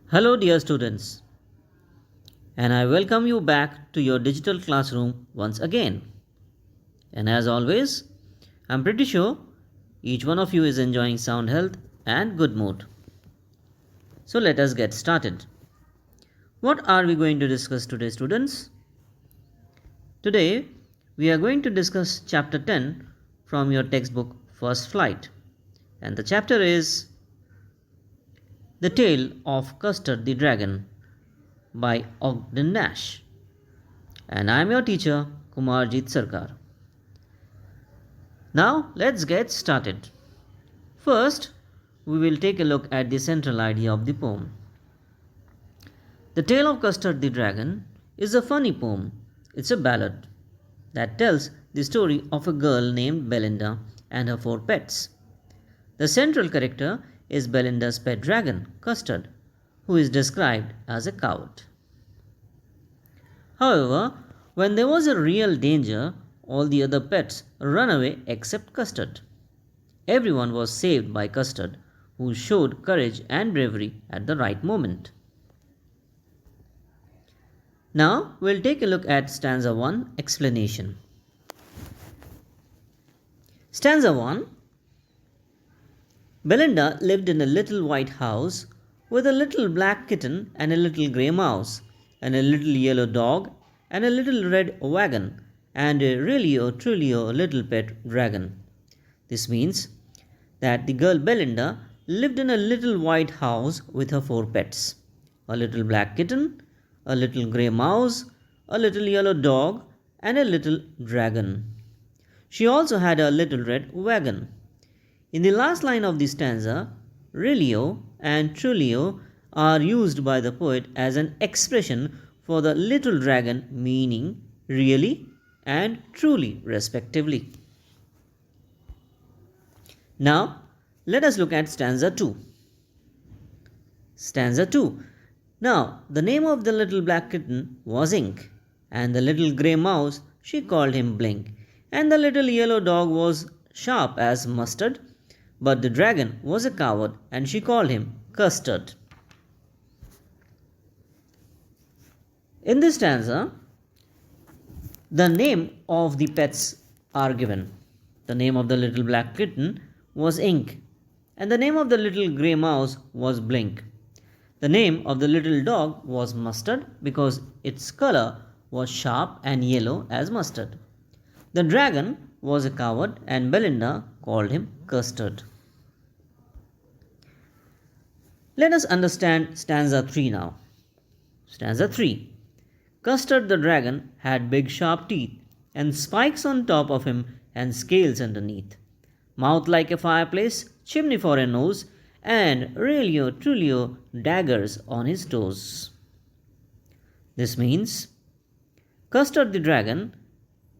Hello, dear students, and I welcome you back to your digital classroom once again. And as always, I'm pretty sure each one of you is enjoying sound health and good mood. So let us get started. What are we going to discuss today, students? Today, we are going to discuss chapter 10 from your textbook First Flight. And the chapter is The Tale of Custard the Dragon by Ogden Nash. And I am your teacher, Kumarjeet Sarkar. Now, let's get started. First, we will take a look at the central idea of the poem. The Tale of Custard the Dragon is a funny poem. It's a ballad that tells the story of a girl named Belinda and her 4 pets. The central character is Belinda's pet dragon, Custard, who is described as a coward. However, when there was a real danger, all the other pets run away except Custard. Everyone was saved by Custard, who showed courage and bravery at the right moment. Now we'll take a look at stanza 1 explanation. Stanza 1. Belinda lived in a little white house with a little black kitten and a little grey mouse and a little yellow dog and a little red wagon and a really or truly a little pet dragon. This means that the girl Belinda lived in a little white house with her 4 pets: a little black kitten, a little grey mouse, a little yellow dog, and a little dragon. She also had a little red wagon. In the last line of the stanza, "Realio" and "Trulio" are used by the poet as an expression for the little dragon, meaning really and truly, respectively. Now, let us look at stanza 2. Stanza 2. Now, the name of the little black kitten was Ink, and the little grey mouse, she called him Blink, and the little yellow dog was sharp as mustard, but the dragon was a coward, and she called him Custard. In this stanza, the name of the pets are given. The name of the little black kitten was Ink, and the name of the little grey mouse was Blink. The name of the little dog was Mustard because its color was sharp and yellow as mustard. The dragon was a coward, and Belinda called him Custard. Let us understand stanza 3 now. Stanza 3. Custard the dragon had big sharp teeth and spikes on top of him and scales underneath. Mouth like a fireplace, chimney for a nose, and realio trulio daggers on his toes. This means Custard the dragon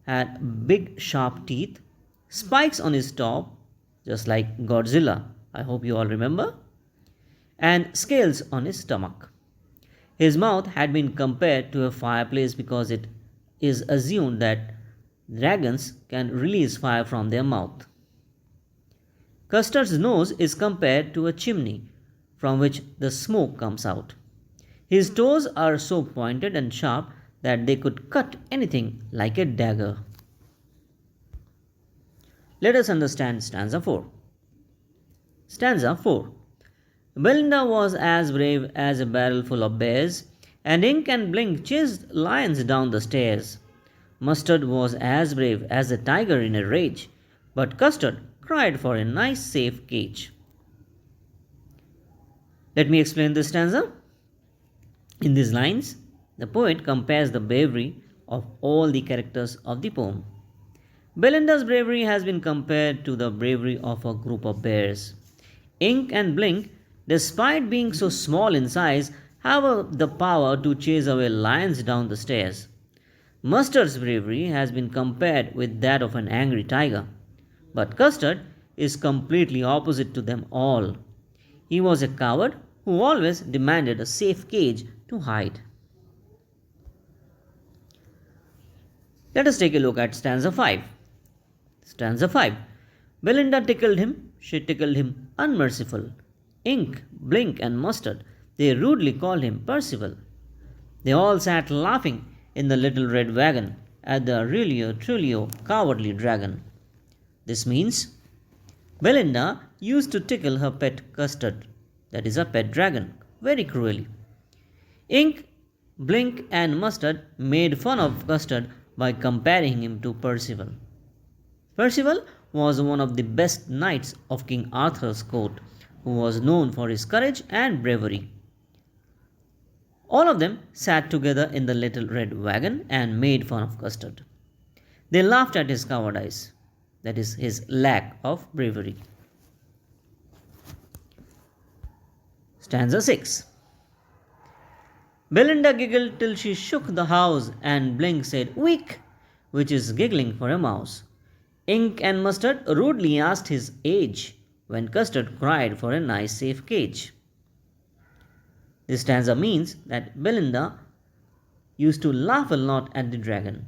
had big sharp teeth, spikes on his top, just like Godzilla, I hope you all remember, and scales on his stomach. His mouth had been compared to a fireplace because it is assumed that dragons can release fire from their mouth. Custard's nose is compared to a chimney from which the smoke comes out. His toes are so pointed and sharp that they could cut anything like a dagger. Let us understand stanza 4. Stanza 4. Belinda was as brave as a barrel full of bears, and Ink and Blink chased lions down the stairs. Mustard was as brave as a tiger in a rage, but Custard cried for a nice safe cage. Let me explain this stanza. In these lines, the poet compares the bravery of all the characters of the poem. Belinda's bravery has been compared to the bravery of a group of bears. Ink and Blink, despite being so small in size, have the power to chase away lions down the stairs. Mustard's bravery has been compared with that of an angry tiger. But Custard is completely opposite to them all. He was a coward who always demanded a safe cage to hide. Let us take a look at stanza 5. Stanza 5. Belinda tickled him, she tickled him unmerciful. Ink, Blink, and Mustard, They rudely called him Percival. They all sat laughing in the little red wagon at the Aurelio Trulio cowardly dragon. This means Belinda used to tickle her pet custard, that is, a pet dragon, very cruelly. Ink, Blink, and Mustard made fun of Custard by comparing him to Percival. Percival was one of the best knights of King Arthur's court, who was known for his courage and bravery. All of them sat together in the little red wagon and made fun of Custard. They laughed at his cowardice, that is, his lack of bravery. Stanza 6. Belinda giggled till she shook the house, and Blink said, "Weak," which is giggling for a mouse. Ink and Mustard rudely asked his age, when Custard cried for a nice safe cage. This stanza means that Belinda used to laugh a lot at the dragon.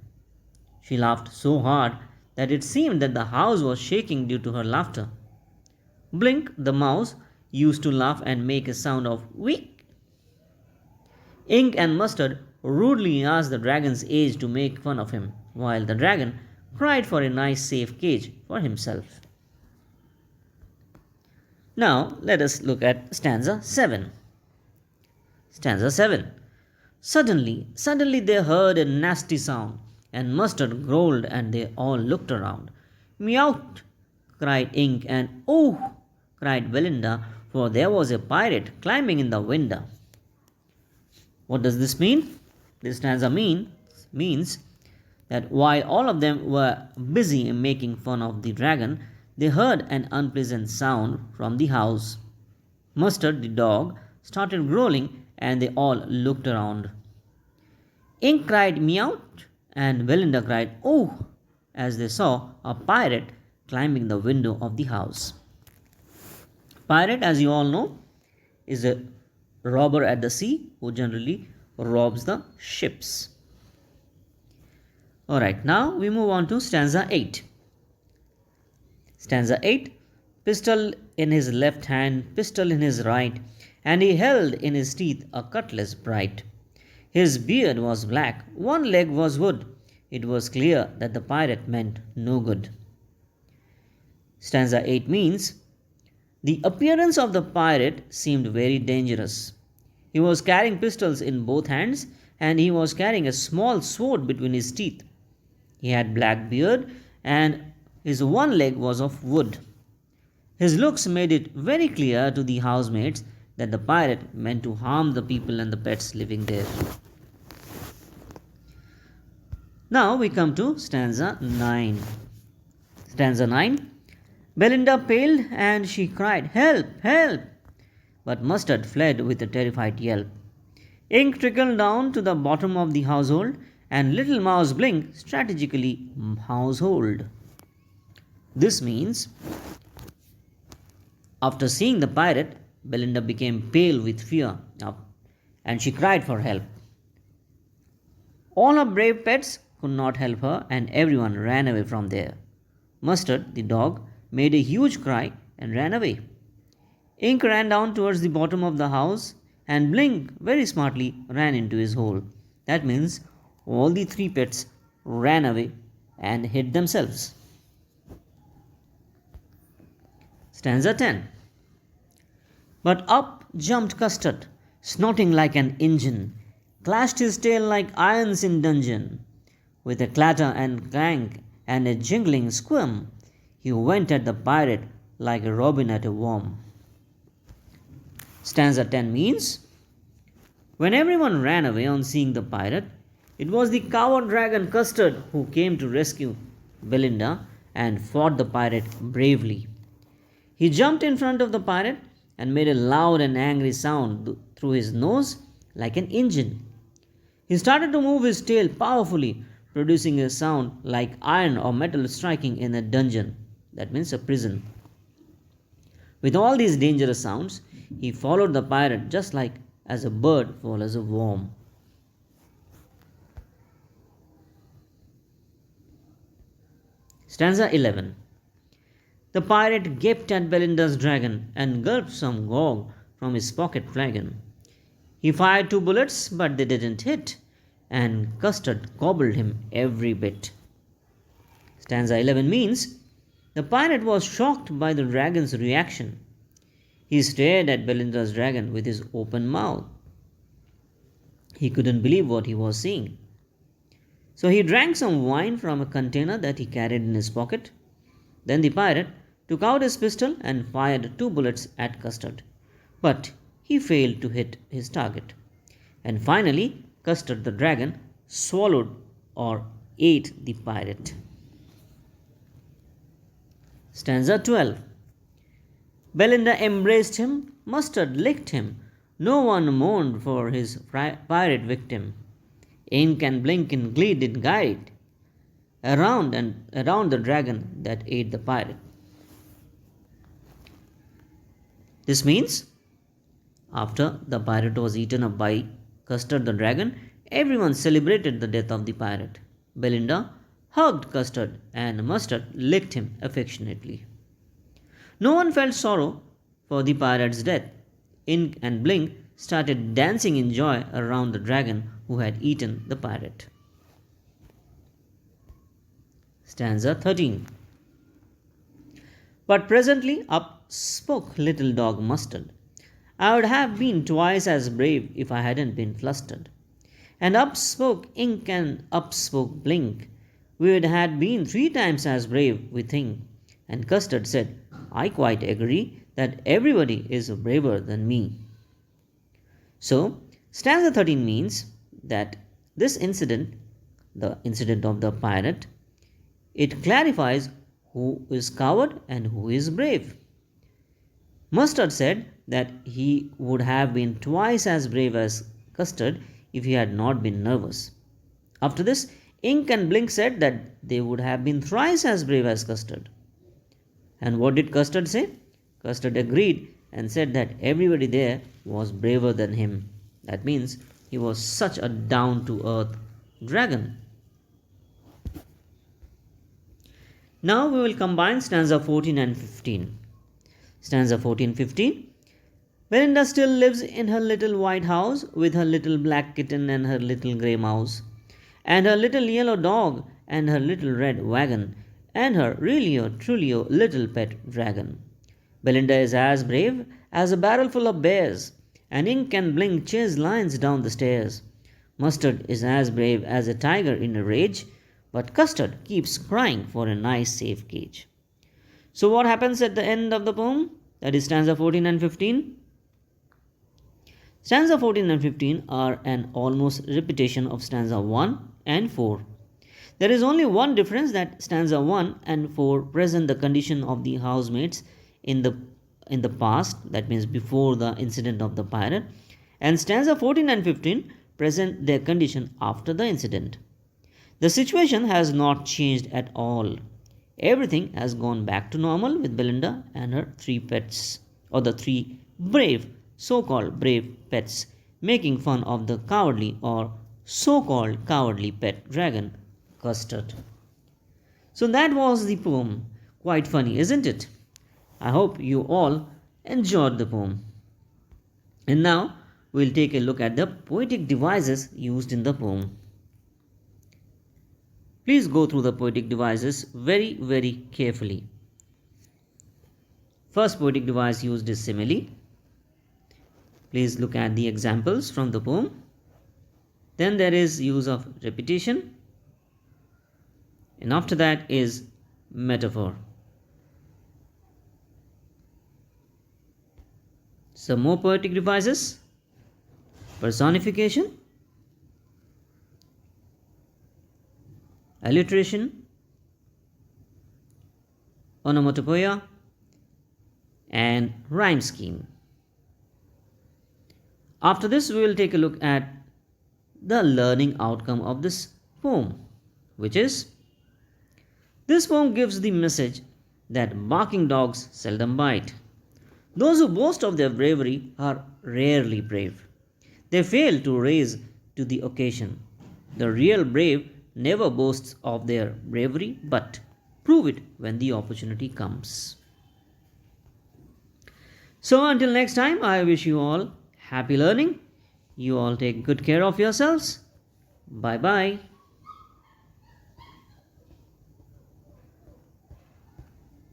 She laughed so hard that it seemed that the house was shaking due to her laughter. Blink, the mouse, used to laugh and make a sound of "weak." Ink and Mustard rudely asked the dragon's age to make fun of him, while the dragon cried for a nice safe cage for himself. Now let us look at stanza 7. Stanza 7. Suddenly they heard a nasty sound, and Mustard growled, and they all looked around. "Meowt!" cried Ink, and "Oh!" cried Belinda, for there was a pirate climbing in the window. What does this mean? This stanza means that while all of them were busy in making fun of the dragon, they heard an unpleasant sound from the house. Mustard, the dog, started growling, and they all looked around. Ink cried "Meowt!" and Belinda cried "Oh!" as they saw a pirate climbing the window of the house. Pirate, as you all know, is a robber at the sea who generally robs the ships. Alright, now we move on to stanza 8. Stanza 8. Pistol in his left hand, pistol in his right, and he held in his teeth a cutlass bright. His beard was black, one leg was wood. It was clear that the pirate meant no good. Stanza 8 means the appearance of the pirate seemed very dangerous. He was carrying pistols in both hands, and he was carrying a small sword between his teeth. He had black beard, and his one leg was of wood. His looks made it very clear to the housemates that the pirate meant to harm the people and the pets living there. Now we come to stanza 9. Stanza 9. Belinda paled, and she cried, "Help! Help!" But Mustard fled with a terrified yelp. Ink trickled down to the bottom of the household, and little mouse Blink strategically household. This means, after seeing the pirate, Belinda became pale with fear, and she cried for help. All her brave pets could not help her, and everyone ran away from there. Mustard, the dog, made a huge cry and ran away. Ink ran down towards the bottom of the house, and Blink very smartly ran into his hole. That means all the three pets ran away and hid themselves. Stanza 10. But up jumped Custard, snorting like an engine, clashed his tail like irons in dungeon. With a clatter and clank and a jingling squirm, he went at the pirate like a robin at a worm. Stanza 10 means, when everyone ran away on seeing the pirate, it was the coward dragon Custard who came to rescue Belinda and fought the pirate bravely. He jumped in front of the pirate and made a loud and angry sound through his nose like an engine. He started to move his tail powerfully, producing a sound like iron or metal striking in a dungeon. That means a prison. With all these dangerous sounds, he followed the pirate just like as a bird follows a worm. Stanza 11. The pirate gaped at Belinda's dragon and gulped some grog from his pocket flagon. He fired 2 bullets, but they didn't hit, and Custard gobbled him every bit. Stanza 11 means the pirate was shocked by the dragon's reaction. He stared at Belinda's dragon with his open mouth. He couldn't believe what he was seeing. So he drank some wine from a container that he carried in his pocket. Then the pirate took out his pistol and fired 2 bullets at Custard. But he failed to hit his target. And finally, Custard the dragon swallowed or ate the pirate. Stanza 12. Belinda embraced him, Mustard licked him. No one mourned for his pirate victim. Ink and Blink in glee did guide around and around the dragon that ate the pirate. This means after the pirate was eaten up by Custard the dragon, everyone celebrated the death of the pirate. Belinda hugged Custard and Mustard licked him affectionately. No one felt sorrow for the pirate's death. Ink and Blink started dancing in joy around the dragon who had eaten the pirate. Stanza 13. But presently up spoke little dog Mustard. I would have been twice as brave if I hadn't been flustered. And up spoke Ink and up spoke Blink. We would have been 3 times as brave, we think. And Custard said, I quite agree that everybody is braver than me. So, stanza 13 means that this incident, the incident of the pirate, it clarifies who is coward and who is brave. Mustard said that he would have been twice as brave as Custard if he had not been nervous. After this, Ink and Blink said that they would have been thrice as brave as Custard. And what did Custard say? Custard agreed and said that everybody there was braver than him. That means he was such a down-to-earth dragon. Now we will combine stanza 14 and 15. Stanza 14-15. Belinda still lives in her little white house with her little black kitten and her little grey mouse, and her little yellow dog and her little red wagon, and her really truly little pet dragon. Belinda is as brave as a barrel full of bears, and Ink and Blink chase lions down the stairs. Mustard is as brave as a tiger in a rage, but Custard keeps crying for a nice safe cage. So what happens at the end of the poem? That is stanza 14 and 15. Stanza 14 and 15 are an almost repetition of stanza 1 and 4. There is only one difference, that stanza 1 and 4 present the condition of the housemates in the past, that means before the incident of the pirate, and stanza 14 and 15 present their condition after the incident. The situation has not changed at all. Everything has gone back to normal with Belinda and her 3 pets, or the 3 brave, so-called brave pets, making fun of the cowardly or so-called cowardly pet dragon, Custard. So that was the poem. Quite funny, isn't it? I hope you all enjoyed the poem. And now we'll take a look at the poetic devices used in the poem. Please go through the poetic devices very carefully. First poetic device used is simile. Please look at the examples from the poem. Then there is use of repetition. And after that is metaphor. Some more poetic devices. Personification, alliteration, onomatopoeia, and rhyme scheme. After this, we will take a look at the learning outcome of this poem, which is, this poem gives the message that barking dogs seldom bite. Those who boast of their bravery are rarely brave. They fail to rise to the occasion. The real brave never boasts of their bravery, but prove it when the opportunity comes. So until next time, I wish you all happy learning. You all take good care of yourselves. Bye bye.